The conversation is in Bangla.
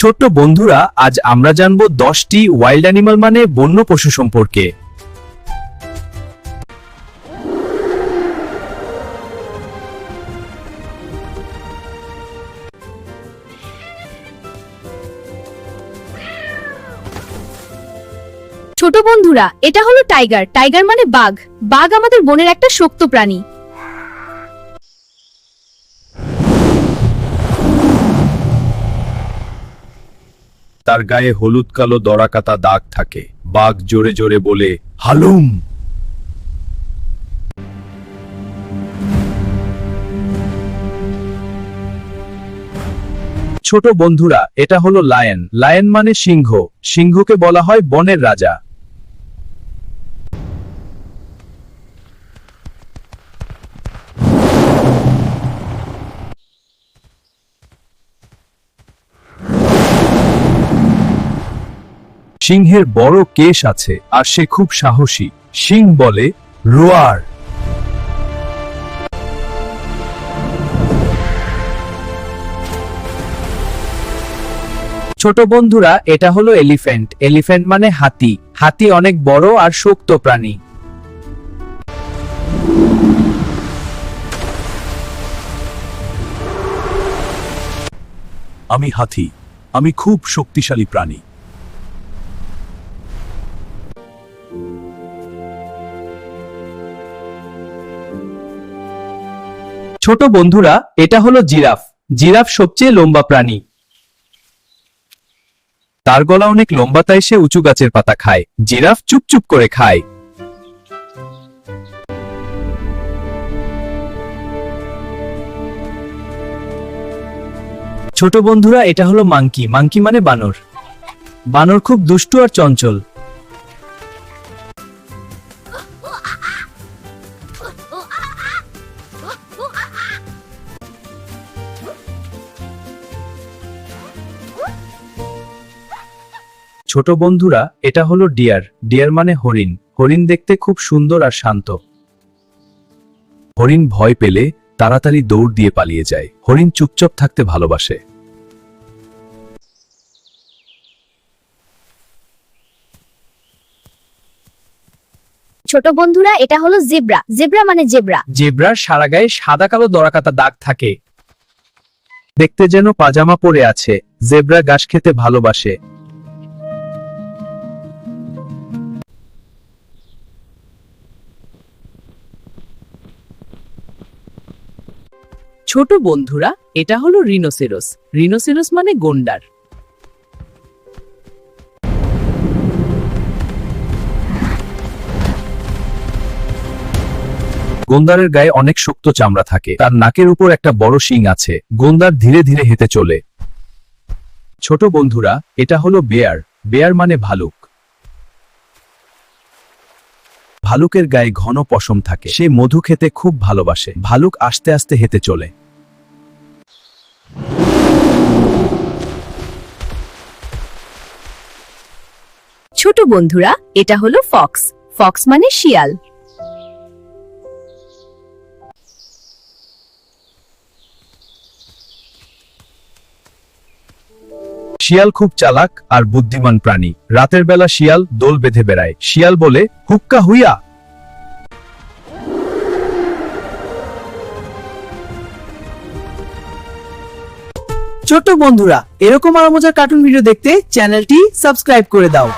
ছোট্ট বন্ধুরা, আজ আমরা জানব 10টি ওয়াইল্ড অ্যানিমাল মানে বন্য পশু সম্পর্কে। ছোট বন্ধুরা, এটা হলো টাইগার। টাইগার মানে বাঘ। বাঘ আমাদের বনের একটা শক্ত প্রাণী। তার গায়ে হলুদ কালো দড়াকাটা দাগ থাকে। বাঘ জোরে জোরে বলে হালুম। ছোট বন্ধুরা, এটা হলো লায়ন। লায়ন মানে সিংহ। সিংহকে বলা হয় বনের রাজা। সিংহের বড় কেশ আছে আর সে খুব সাহসী। সিং বলে রোয়ার। ছোট বন্ধুরা, এটা হলো এলিফ্যান্ট। এলিফ্যান্ট মানে হাতি। হাতি অনেক বড় আর শক্ত প্রাণী। আমি হাতি। আমি খুব শক্তিশালী প্রাণী। ছোট বন্ধুরা, এটা হলো জিরাফ। জিরাফ সবচেয়ে লম্বা প্রাণী। তার গলা অনেক লম্বা, তাই সে উঁচু গাছের পাতা খায়। জিরাফ চুপচুপ করে খায়। ছোট বন্ধুরা, এটা হলো মাংকি। মাংকি মানে বানর। বানর খুব দুষ্টু আর চঞ্চল। ছোট বন্ধুরা, এটা হলো ডিয়ার। ডিয়ার মানে হরিণ। হরিণ দেখতে খুব সুন্দর আর শান্ত। হরিণ ভয় পেলে তাড়াতাড়ি দৌড় দিয়ে পালিয়ে যায়। হরিণ চুপচাপ থাকতে ভালোবাসে। ছোট বন্ধুরা, এটা হলো জেব্রা। জেব্রা মানে জেব্রা। জেব্রার সারা গায়ে সাদা কালো দড়াকাটা দাগ থাকে। দেখতে যেন পাজামা পরে আছে। জেব্রা ঘাস খেতে ভালোবাসে। ছোট বন্ধুরা, এটা হলো রিনোসেরস। রিনোসেরস মানে গন্ডার। গোন্দারের গায়ে অনেক শক্ত চামড়া থাকে। তার নাকের উপর একটা বড় শিং আছে। গোন্দার ধীরে ধীরে হেঁটে চলে। ছোট বন্ধুরা, এটা হলো বেয়ার। বেয়ার মানে ভালুক। ভালুকের গায়ে ঘন পশম থাকে। সে মধু খেতে খুব ভালোবাসে। ভালুক আস্তে আস্তে হেঁটে চলে। ছোট বন্ধুরা, এটা হলো ফক্স। ফক্স মানে শিয়াল। শিয়াল খুব চালাক আর বুদ্ধিমান প্রাণী। রাতের বেলা শিয়াল দোল বেঁধে বেড়ায়। শিয়াল বলে হুক্কা হুইয়া। ছোট বন্ধুরা, এরকম আরো মজার কার্টুন ভিডিও দেখতে চ্যানেলটি সাবস্ক্রাইব করে দাও।